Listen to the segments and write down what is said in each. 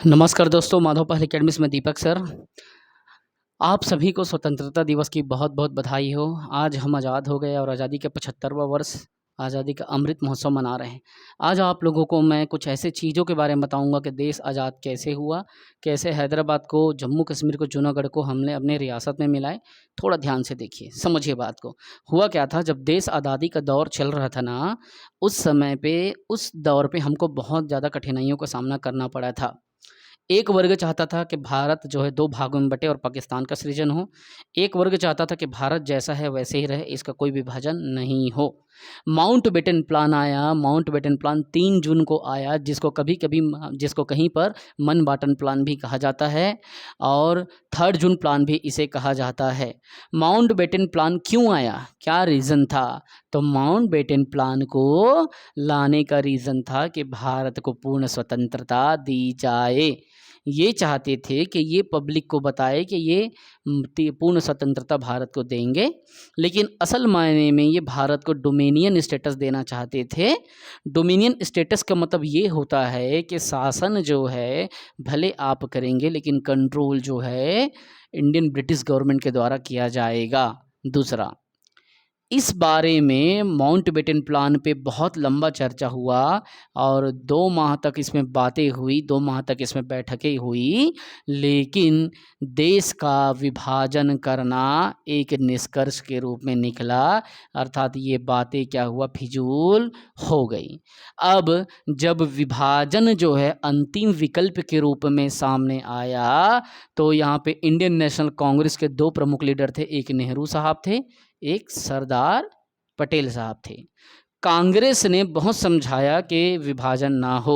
नमस्कार दोस्तों, माधव पहल अकेडमी में दीपक सर। आप सभी को स्वतंत्रता दिवस की बहुत बहुत बधाई हो। आज हम आज़ाद हो गए और आज़ादी का 75वां वर्ष, आज़ादी का अमृत महोत्सव मना रहे हैं। आज आप लोगों को मैं कुछ ऐसे चीज़ों के बारे में बताऊंगा कि देश आज़ाद कैसे हुआ, कैसे हैदराबाद को, जम्मू कश्मीर को, जूनागढ़ को हमने अपने रियासत में मिलाए। थोड़ा ध्यान से देखिए, समझिए बात को। हुआ क्या था, जब देश आज़ादी का दौर चल रहा था ना, उस समय पे, उस दौर पे हमको बहुत ज़्यादा कठिनाइयों का सामना करना पड़ा था। एक वर्ग चाहता था कि भारत जो है 2 भागों में बटे और पाकिस्तान का सृजन हो। एक वर्ग चाहता था कि भारत जैसा है वैसे ही रहे, इसका कोई विभाजन नहीं हो। माउंटबेटन प्लान आया। माउंटबेटन प्लान 3 जून को आया, जिसको कहीं पर मनबाटन प्लान भी कहा जाता है और 3 जून प्लान भी इसे कहा जाता है। माउंटबेटन प्लान क्यों आया, क्या रीज़न था? तो माउंटबेटन प्लान को लाने का रीज़न था कि भारत को पूर्ण स्वतंत्रता दी जाए। ये चाहते थे कि ये पब्लिक को बताए कि ये पूर्ण स्वतंत्रता भारत को देंगे, लेकिन असल मायने में ये भारत को डोमिनियन स्टेटस देना चाहते थे। डोमिनियन स्टेटस का मतलब ये होता है कि शासन जो है भले आप करेंगे, लेकिन कंट्रोल जो है इंडियन ब्रिटिश गवर्नमेंट के द्वारा किया जाएगा। दूसरा, इस बारे में माउंटबेटन प्लान पे बहुत लंबा चर्चा हुआ और 2 माह तक इसमें बातें हुई, 2 माह तक इसमें बैठकें हुई, लेकिन देश का विभाजन करना एक निष्कर्ष के रूप में निकला। अर्थात ये बातें क्या हुआ, फिजूल हो गई। अब जब विभाजन जो है अंतिम विकल्प के रूप में सामने आया, तो यहाँ पे इंडियन नेशनल कांग्रेस के 2 प्रमुख लीडर थे। एक नेहरू साहब थे, एक सरदार पटेल साहब थे। कांग्रेस ने बहुत समझाया कि विभाजन ना हो,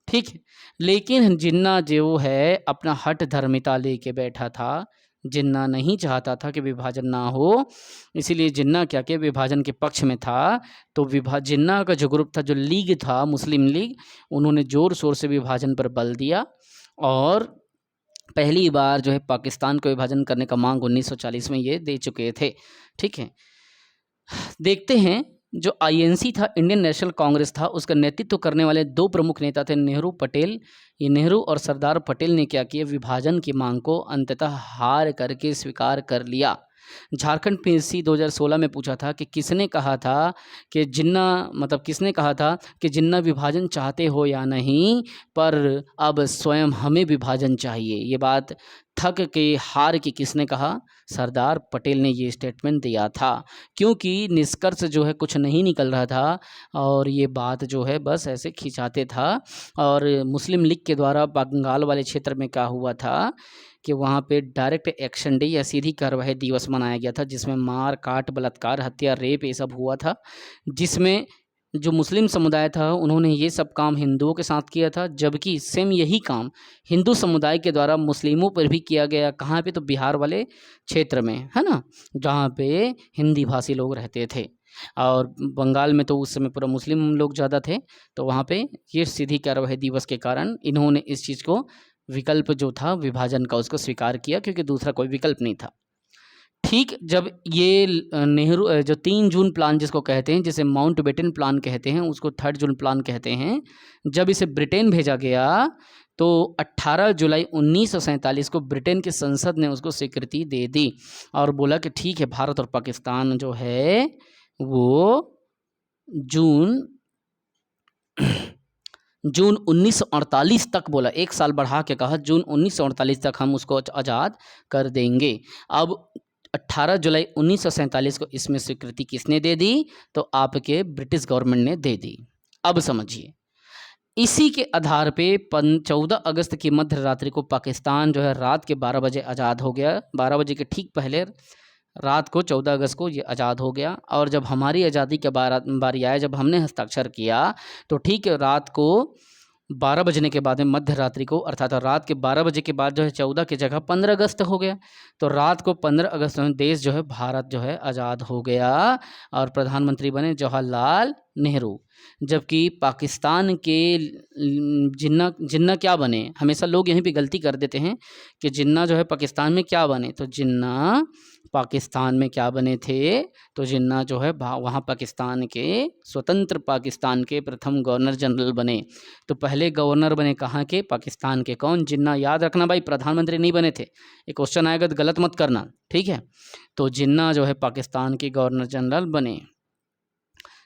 ठीक है, लेकिन जिन्ना जो है अपना हठ धर्मिता लेके बैठा था। जिन्ना नहीं चाहता था कि विभाजन ना हो, इसीलिए जिन्ना क्या कि विभाजन के पक्ष में था। तो जिन्ना का जो ग्रुप था, जो लीग था, मुस्लिम लीग, उन्होंने ज़ोर शोर से विभाजन पर बल दिया और पहली बार जो है पाकिस्तान को विभाजन करने का मांग 1940 में ये दे चुके थे। ठीक है, देखते हैं। जो आईएनसी था, इंडियन नेशनल कांग्रेस था, उसका नेतृत्व करने वाले 2 प्रमुख नेता थे, नेहरू पटेल। ये नेहरू और सरदार पटेल ने क्या किया, विभाजन की मांग को अंततः हार करके स्वीकार कर लिया। झारखंड पीएससी 2016 में पूछा था कि किसने कहा था कि जिन्ना विभाजन चाहते हो या नहीं, पर अब स्वयं हमें विभाजन चाहिए। ये बात थक के हार के किसने कहा? सरदार पटेल ने ये स्टेटमेंट दिया था, क्योंकि निष्कर्ष जो है कुछ नहीं निकल रहा था और ये बात जो है बस ऐसे खिंचाते था। और मुस्लिम लीग के द्वारा बंगाल वाले क्षेत्र में क्या हुआ था कि वहाँ पे डायरेक्ट एक्शन डे या सीधी कार्रवाई दिवस मनाया गया था, जिसमें मार काट, बलात्कार, हत्या, रेप, ये सब हुआ था। जिसमें जो मुस्लिम समुदाय था उन्होंने ये सब काम हिंदुओं के साथ किया था, जबकि सेम यही काम हिंदू समुदाय के द्वारा मुस्लिमों पर भी किया गया। कहाँ पे? तो बिहार वाले क्षेत्र में, है ना, जहाँ पे हिंदी भाषी लोग रहते थे। और बंगाल में तो उस समय पूरा मुस्लिम लोग ज़्यादा थे। तो वहाँ पे ये सीधी कार्रवाई दिवस के कारण इन्होंने इस चीज़ को, विकल्प जो था विभाजन का, उसको स्वीकार किया, क्योंकि दूसरा कोई विकल्प नहीं था। ठीक, जब ये नेहरू जो 3 जून प्लान जिसको कहते हैं, जिसे माउंटबेटन प्लान कहते हैं, उसको 3 जून प्लान कहते हैं, जब इसे ब्रिटेन भेजा गया तो 18 जुलाई 1947 को ब्रिटेन की संसद ने उसको स्वीकृति दे दी और बोला कि ठीक है, भारत और पाकिस्तान जो है वो जून 1948 तक, बोला 1 साल बढ़ा के कहा, जून 1948 तक हम उसको आज़ाद कर देंगे। अब 18 जुलाई 1947 को इसमें स्वीकृति किसने दे दी? तो आपके ब्रिटिश गवर्नमेंट ने दे दी। अब समझिए, इसी के आधार पे 14 अगस्त की मध्य रात्रि को पाकिस्तान जो है रात के 12 बजे आज़ाद हो गया। 12 बजे के ठीक पहले रात को 14 अगस्त को ये आज़ाद हो गया। और जब हमारी आज़ादी के बारी आया, जब हमने हस्ताक्षर किया, तो ठीक रात को 12 बजने के बाद में मध्य रात्रि को, अर्थात रात के 12 बजे के बाद जो है 14 की जगह 15 अगस्त हो गया। तो रात को 15 अगस्त में देश जो है, भारत जो है आज़ाद हो गया और प्रधानमंत्री बने जवाहरलाल नेहरू। जबकि पाकिस्तान के जिन्ना जिन्ना क्या बने, हमेशा लोग यहीं पे गलती कर देते हैं कि जिन्ना जो है पाकिस्तान में क्या बने, तो जिन्ना पाकिस्तान में क्या बने थे, तो जिन्ना जो है वहाँ पाकिस्तान के स्वतंत्र पाकिस्तान के प्रथम गवर्नर जनरल बने। तो पहले गवर्नर बने कहाँ के, पाकिस्तान के। कौन? जिन्ना। याद रखना भाई, प्रधानमंत्री नहीं बने थे। एक क्वेश्चन आएगा तो गलत मत करना, ठीक है। तो जिन्ना जो है पाकिस्तान के गवर्नर जनरल बने।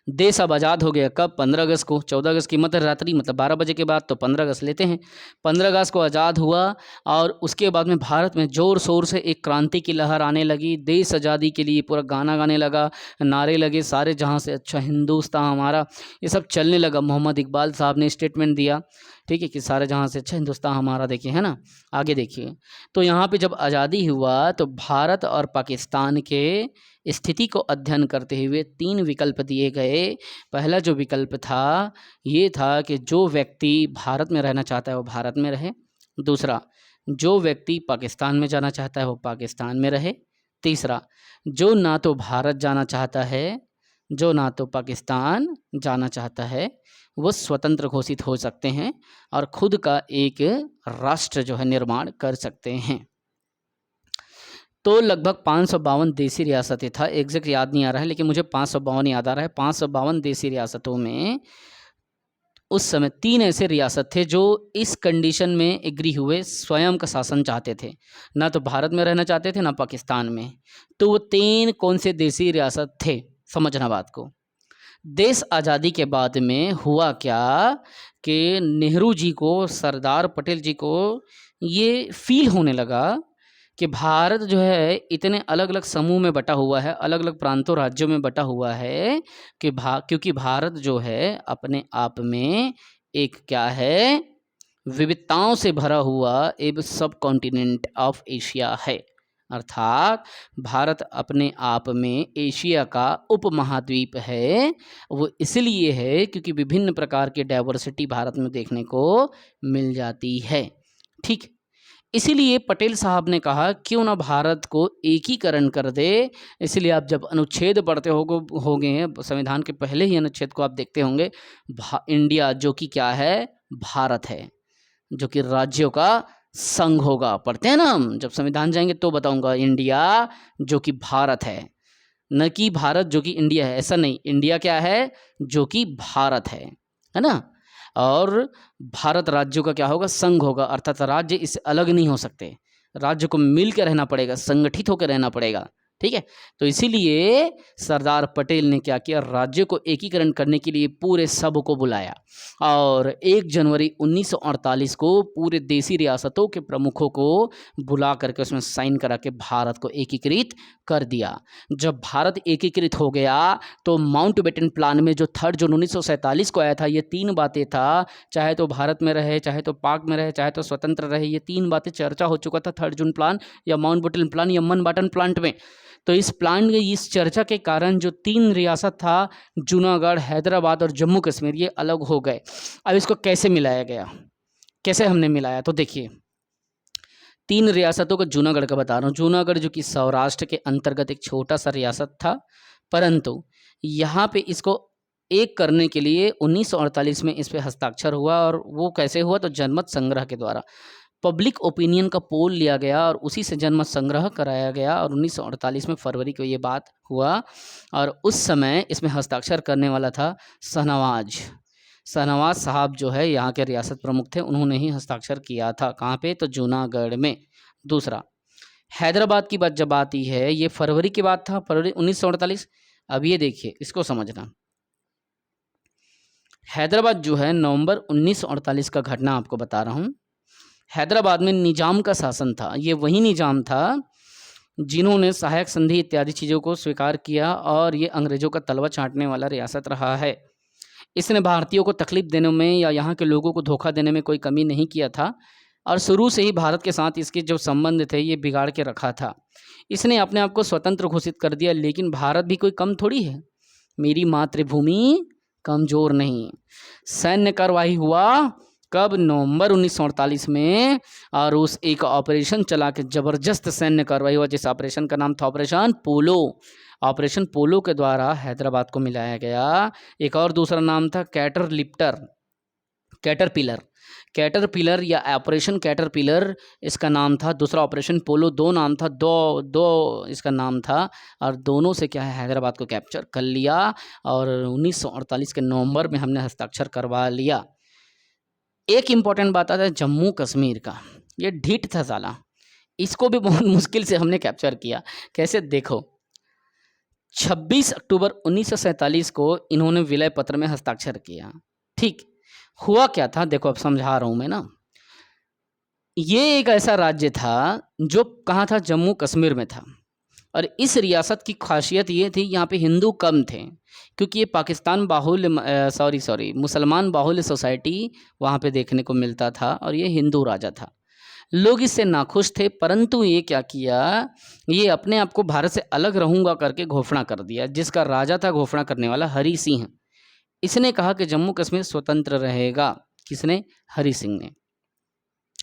देश अब आज़ाद हो गया कब? 15 अगस्त को। 14 अगस्त की मध्य रात्रि, मतलब 12 बजे के बाद, तो 15 अगस्त लेते हैं। 15 अगस्त को आज़ाद हुआ और उसके बाद में भारत में ज़ोर शोर से एक क्रांति की लहर आने लगी। देश आज़ादी के लिए पूरा गाना गाने लगा, नारे लगे सारे जहां से अच्छा हिंदुस्तान हमारा, ये सब चलने लगा। मोहम्मद इकबाल साहब ने स्टेटमेंट दिया, ठीक है, कि सारे जहां से अच्छा हिंदुस्तान हमारा। देखिए, है ना, आगे देखिए। तो यहाँ पे जब आज़ादी हुआ तो भारत और पाकिस्तान के स्थिति को अध्ययन करते हुए 3 विकल्प दिए गए। पहला जो विकल्प था ये था कि जो व्यक्ति भारत में रहना चाहता है वो भारत में रहे। दूसरा, जो व्यक्ति पाकिस्तान में जाना चाहता है वो पाकिस्तान में रहे। तीसरा, जो ना तो भारत जाना चाहता है, जो ना तो पाकिस्तान जाना चाहता है, वो स्वतंत्र घोषित हो सकते हैं और खुद का एक राष्ट्र जो है निर्माण कर सकते हैं। तो लगभग 552 देसी रियासतें था, एग्जैक्ट याद नहीं आ रहा है, लेकिन मुझे 552 याद आ रहा है। 552 देसी रियासतों में उस समय 3 ऐसे रियासत थे जो इस कंडीशन में एग्री हुए, स्वयं का शासन चाहते थे, ना तो भारत में रहना चाहते थे ना पाकिस्तान में। तो वो 3 कौन से देसी रियासत थे, समझना बात को। देश आज़ादी के बाद में हुआ क्या कि नेहरू जी को, सरदार पटेल जी को ये फील होने लगा कि भारत जो है इतने अलग अलग समूह में बटा हुआ है, अलग अलग प्रांतों राज्यों में बटा हुआ है कि क्योंकि भारत जो है अपने आप में एक क्या है, विविधताओं से भरा हुआ एक सब कॉन्टिनेंट ऑफ एशिया है। अर्थात भारत अपने आप में एशिया का उपमहाद्वीप है। वो इसलिए है क्योंकि विभिन्न प्रकार की डाइवर्सिटी भारत में देखने को मिल जाती है, ठीक। इसीलिए पटेल साहब ने कहा क्यों ना भारत को एकीकरण कर दे। इसलिए आप जब अनुच्छेद पढ़ते होंगे हैं, संविधान के पहले ही अनुच्छेद को आप देखते होंगे, इंडिया जो कि क्या है, भारत है, जो कि राज्यों का संघ होगा। पढ़ते हैं ना हम, जब संविधान जाएंगे तो बताऊंगा, इंडिया जो कि भारत है, न कि भारत जो कि इंडिया है, ऐसा नहीं। इंडिया क्या है, जो कि भारत है ना। और भारत राज्यों का क्या होगा, संघ होगा। अर्थात राज्य इससे अलग नहीं हो सकते, राज्य को मिलकर रहना पड़ेगा, संगठित होकर रहना पड़ेगा, ठीक है। तो इसीलिए सरदार पटेल ने क्या किया, राज्य को एकीकरण करने के लिए पूरे सब को बुलाया और 1 जनवरी 1948 को पूरे देसी रियासतों के प्रमुखों को बुला करके उसमें साइन करा के भारत को एकीकृत कर दिया। जब भारत एकीकृत हो गया तो माउंटबेटन प्लान में जो 3 जून 1947 को आया था, ये 3 बातें था, चाहे तो भारत में रहे, चाहे तो पाक में रहे, चाहे तो स्वतंत्र रहे, ये 3 बातें चर्चा हो चुका था 3 जून प्लान या माउंटबेटन प्लान या मनबाटन प्लांट में। तो इस प्लान में, इस चर्चा के कारण जो 3 रियासत था, जूनागढ़, हैदराबाद और जम्मू कश्मीर, ये अलग हो गए। अब इसको कैसे मिलाया गया, कैसे हमने मिलाया, तो देखिए 3 रियासतों का जूनागढ़ का बता रहा हूँ। जूनागढ़ जो कि सौराष्ट्र के अंतर्गत एक छोटा सा रियासत था, परंतु यहाँ पे इसको एक करने के लिए 1948 में इस पे हस्ताक्षर हुआ। और वो कैसे हुआ, तो जनमत संग्रह के द्वारा पब्लिक ओपिनियन का पोल लिया गया और उसी से जनमत संग्रह कराया गया। और 1948 में फरवरी को ये बात हुआ और उस समय इसमें हस्ताक्षर करने वाला था शाहनवाज साहब, जो है यहाँ के रियासत प्रमुख थे, उन्होंने ही हस्ताक्षर किया था। कहाँ पे, तो जूनागढ़ में। दूसरा, हैदराबाद की बात जब आती है, ये फरवरी की बात था, फरवरी 1948। अब ये देखिए, इसको समझना, हैदराबाद जो है नवंबर 1948 का घटना आपको बता रहा हूँ। हैदराबाद में निजाम का शासन था। ये वही निजाम था जिन्होंने सहायक संधि इत्यादि चीज़ों को स्वीकार किया और ये अंग्रेजों का तलवा चाटने वाला रियासत रहा है। इसने भारतीयों को तकलीफ देने में या यहाँ के लोगों को धोखा देने में कोई कमी नहीं किया था और शुरू से ही भारत के साथ इसके जो संबंध थे ये बिगाड़ के रखा था। इसने अपने आप को स्वतंत्र घोषित कर दिया, लेकिन भारत भी कोई कम थोड़ी है, मेरी मातृभूमि कमज़ोर नहीं। सैन्य कार्रवाई हुआ कब? नवंबर 1948 में। और उस एक ऑपरेशन चला के जबरदस्त सैन्य कार्रवाई हुआ, जिस ऑपरेशन का नाम था ऑपरेशन पोलो। ऑपरेशन पोलो के द्वारा हैदराबाद को मिलाया गया। एक और दूसरा नाम था कैटरपिलर। कैटरपिलर या ऑपरेशन कैटरपिलर इसका नाम था। दूसरा ऑपरेशन पोलो, दो नाम था, दो इसका नाम था। और दोनों से क्या है, हैदराबाद को कैप्चर कर लिया। और 1948 के नवंबर में हमने हस्ताक्षर करवा लिया। एक इम्पॉर्टेंट बात आता है जम्मू कश्मीर का, ये ढीठ था साला, इसको भी बहुत मुश्किल से हमने कैप्चर किया। कैसे? देखो, 26 अक्टूबर 1947 को इन्होंने विलय पत्र में हस्ताक्षर किया। ठीक, हुआ क्या था देखो, अब समझा रहा हूं मैं ना। ये एक ऐसा राज्य था जो कहाँ था? जम्मू कश्मीर में था। और इस रियासत की खासियत ये थी, यहाँ पे हिंदू कम थे, क्योंकि ये पाकिस्तान बाहुल्य मुसलमान बाहुल्य सोसाइटी वहाँ पे देखने को मिलता था। और ये हिंदू राजा था, लोग इससे नाखुश थे। परंतु ये क्या किया, ये अपने आप को भारत से अलग रहूँगा करके घोषणा कर दिया। जिसका राजा था घोषणा करने वाला हरि सिंह, इसने कहा कि जम्मू कश्मीर स्वतंत्र रहेगा। किसने? हरि सिंह ने।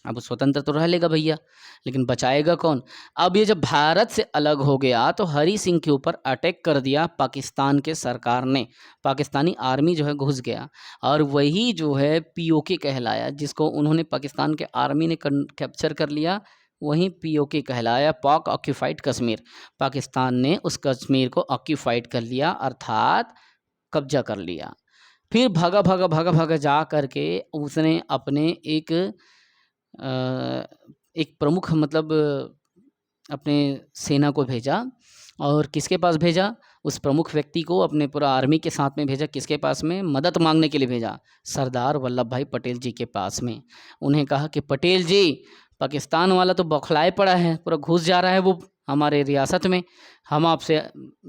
अब स्वतंत्र तो रह लेगा भैया, लेकिन बचाएगा कौन? अब ये जब भारत से अलग हो गया तो हरि सिंह के ऊपर अटैक कर दिया पाकिस्तान के सरकार ने। पाकिस्तानी आर्मी जो है घुस गया, और वही जो है पीओके कहलाया, जिसको उन्होंने पाकिस्तान के आर्मी ने कैप्चर कर लिया, वहीं पीओके कहलाया, पाक ऑक्यूपाइड कश्मीर। पाकिस्तान ने उस कश्मीर को ऑक्यूपाइड कर लिया, अर्थात कब्जा कर लिया। फिर भागा भागा भागा भागा जा करके उसने अपने एक प्रमुख मतलब अपने सेना को भेजा। और किसके पास भेजा? उस प्रमुख व्यक्ति को अपने पूरा आर्मी के साथ में भेजा। किसके पास में? मदद मांगने के लिए भेजा, सरदार वल्लभ भाई पटेल जी के पास में। उन्हें कहा कि पटेल जी, पाकिस्तान वाला तो बौखलाए पड़ा है, पूरा घुस जा रहा है वो हमारे रियासत में, हम आपसे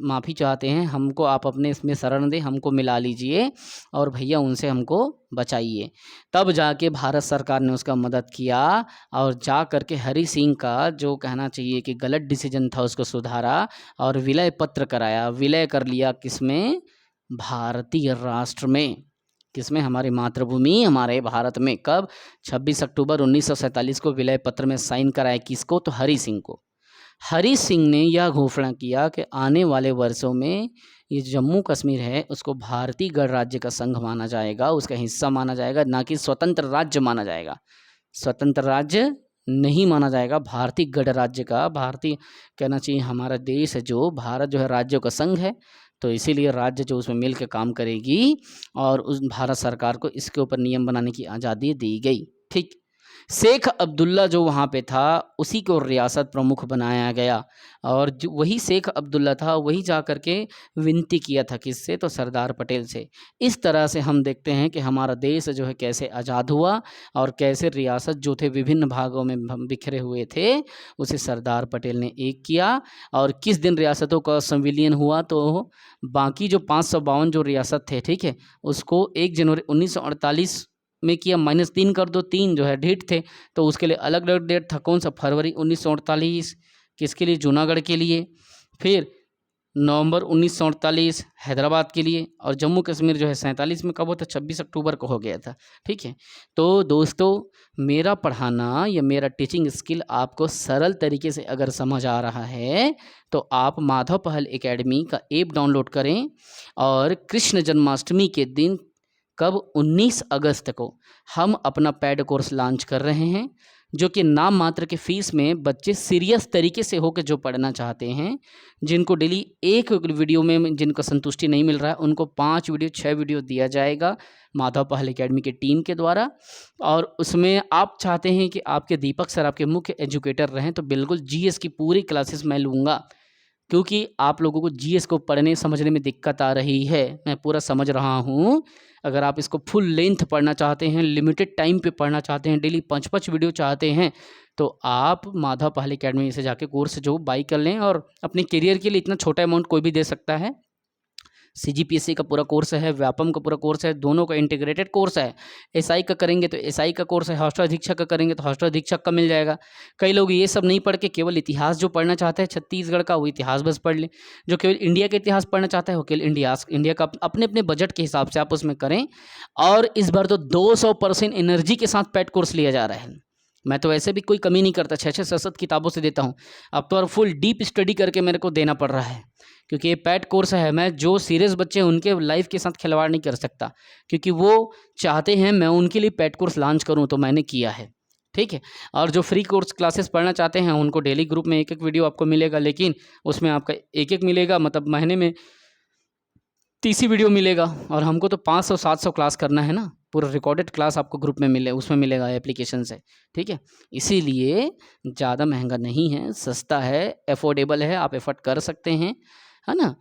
माफ़ी चाहते हैं, हमको आप अपने इसमें शरण दें, हमको मिला लीजिए और भैया उनसे हमको बचाइए। तब जाके भारत सरकार ने उसका मदद किया, और जा करके हरि सिंह का जो कहना चाहिए कि गलत डिसीजन था उसको सुधारा और विलय पत्र कराया। विलय कर लिया किसमें? भारतीय राष्ट्र में। किसमें? हमारी मातृभूमि, हमारे भारत में। कब? 26 अक्टूबर 1947 को विलय पत्र में साइन कराया। किसको? तो हरि सिंह को। हरि सिंह ने यह घोषणा किया कि आने वाले वर्षों में ये जम्मू कश्मीर है उसको भारतीय गणराज्य का संघ माना जाएगा, उसका हिस्सा माना जाएगा, ना कि स्वतंत्र राज्य माना जाएगा। स्वतंत्र राज्य नहीं माना जाएगा, भारतीय गणराज्य का। भारतीय कहना चाहिए हमारा देश है, जो भारत जो है राज्यों का संघ है, तो इसीलिए राज्य जो उसमें मिल के काम करेगी, और उस भारत सरकार को इसके ऊपर नियम बनाने की आज़ादी दी गई। ठीक, शेख अब्दुल्ला जो वहाँ पे था उसी को रियासत प्रमुख बनाया गया, और जो वही शेख अब्दुल्ला था वही जा कर के विनती किया था किससे? तो सरदार पटेल से। इस तरह से हम देखते हैं कि हमारा देश जो है कैसे आज़ाद हुआ, और कैसे रियासत जो थे विभिन्न भागों में बिखरे हुए थे, उसे सरदार पटेल ने एक किया। और किस दिन रियासतों का संविलियन हुआ? तो बाकी जो 552 जो रियासत थे, ठीक है, उसको 1 जनवरी 1948 में किया। -3 कर दो, 3 जो है ढीठ थे, तो उसके लिए अलग अलग डेट था। कौन सा? फरवरी 1948 किसके लिए? जूनागढ़ के लिए। फिर नवंबर 1948 हैदराबाद के लिए। और जम्मू कश्मीर जो है 47 में कब होता? 26 अक्टूबर को हो गया था। ठीक है, तो दोस्तों मेरा पढ़ाना या मेरा टीचिंग स्किल आपको सरल तरीके से अगर समझ आ रहा है तो आप माधव पहल एकेडमी का ऐप डाउनलोड करें। और कृष्ण जन्माष्टमी के दिन कब? 19 अगस्त को हम अपना पेड कोर्स लॉन्च कर रहे हैं, जो कि नाम मात्र के फीस में बच्चे सीरियस तरीके से होकर जो पढ़ना चाहते हैं, जिनको डेली एक वीडियो में जिनको संतुष्टि नहीं मिल रहा है, उनको 5 वीडियो 6 वीडियो दिया जाएगा माधव पहल एकेडमी की टीम के द्वारा। और उसमें आप चाहते हैं कि आपके दीपक सर आपके मुख्य एजुकेटर रहें, तो बिल्कुल जीएस की पूरी क्लासेस मैं लूँगा, क्योंकि आप लोगों को जीएस को पढ़ने समझने में दिक्कत आ रही है, मैं पूरा समझ रहा हूँ। अगर आप इसको फुल लेंथ पढ़ना चाहते हैं, लिमिटेड टाइम पे पढ़ना चाहते हैं, डेली 5-5 वीडियो चाहते हैं, तो आप माधव पहल एकेडमी से जाके कोर्स जो बाई कर लें। और अपने करियर के लिए इतना छोटा अमाउंट कोई भी दे सकता है, सीजीपीएससी का पूरा कोर्स है, व्यापम का पूरा कोर्स है, दोनों का इंटीग्रेटेड कोर्स है। एसआई का करेंगे तो एसआई का कोर्स है, हॉस्टल अधीक्षक का करेंगे तो हॉस्टल अधीक्षक का मिल जाएगा। कई लोग ये सब नहीं पढ़ के केवल इतिहास जो पढ़ना चाहते हैं छत्तीसगढ़ का, वो इतिहास बस पढ़ ले। जो केवल इंडिया का इतिहास पढ़ना चाहता है वो केवल इंडिया का अपने अपने बजट के हिसाब से आप उसमें करें। और इस बार तो 200% एनर्जी के साथ पैट कोर्स लिया जा रहा है। मैं तो वैसे भी कोई कमी नहीं करता, 6-6 किताबों से देता हूँ। अब तो और फुल डीप स्टडी करके मेरे को देना पड़ रहा है, क्योंकि ये पैट कोर्स है। मैं जो सीरियस बच्चे हैं उनके लाइफ के साथ खिलवाड़ नहीं कर सकता, क्योंकि वो चाहते हैं मैं उनके लिए पैट कोर्स लॉन्च करूँ, तो मैंने किया है। ठीक है। और जो फ्री कोर्स क्लासेस पढ़ना चाहते हैं उनको डेली ग्रुप में एक एक वीडियो आपको मिलेगा, लेकिन उसमें आपका एक एक मिलेगा, मतलब महीने में 30 ही वीडियो मिलेगा। और हमको तो 500-700 क्लास करना है ना, पूरा रिकॉर्डेड क्लास आपको ग्रुप में मिले, उसमें मिलेगा एप्लीकेशन से। ठीक है, इसीलिए ज़्यादा महंगा नहीं है, सस्ता है, अफोर्डेबल है, आप एफर्ट कर सकते हैं, है ना।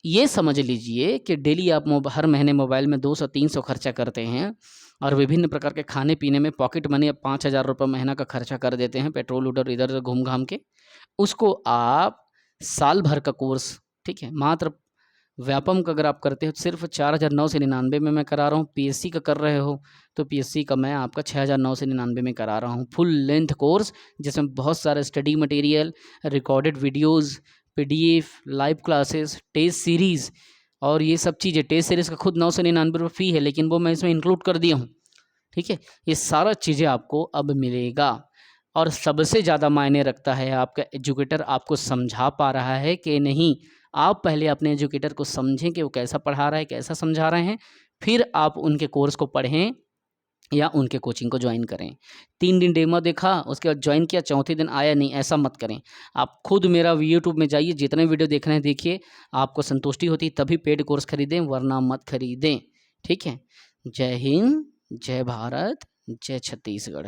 ये समझ लीजिए कि डेली आप हर महीने मोबाइल में 200-300 खर्चा करते हैं, और विभिन्न प्रकार के खाने पीने में पॉकेट मनी अब 5,000 रुपये महीना का खर्चा कर देते हैं, पेट्रोल उधर इधर घूम घाम के। उसको आप साल भर का कोर्स, ठीक है, मात्र व्यापम का अगर आप करते हो सिर्फ 4,999 में मैं करा रहा हूँ। पीएससी का कर रहे हो तो पीएससी का मैं आपका 6,999 में करा रहा हूँ। फुल लेंथ कोर्स जिसमें बहुत सारे study material, recorded videos, PDF, live classes, test series और ये सब चीज़ें। टेस्ट सीरीज़ का खुद 999 रुपये फ़ी है, लेकिन वो मैं इसमें इंक्लूड कर दिया हूँ। ठीक है, ये सारा चीज़ें आपको अब मिलेगा। और सबसे ज़्यादा मायने रखता है आपका एजुकेटर आपको समझा पा रहा है कि नहीं। आप पहले अपने एजुकेटर को समझें कि वो कैसा पढ़ा रहा है, कैसा समझा रहे हैं, फिर आप उनके कोर्स को पढ़ें या उनके कोचिंग को ज्वाइन करें। 3 दिन डेमो देखा, उसके बाद ज्वाइन किया, चौथे दिन आया नहीं, ऐसा मत करें। आप खुद मेरा यूट्यूब में जाइए, जितने वीडियो देख रहे हैं देखिए, आपको संतुष्टि होती तभी पेड कोर्स खरीदें, वरना मत खरीदें। ठीक है, जय हिंद, जय भारत, जय छत्तीसगढ़।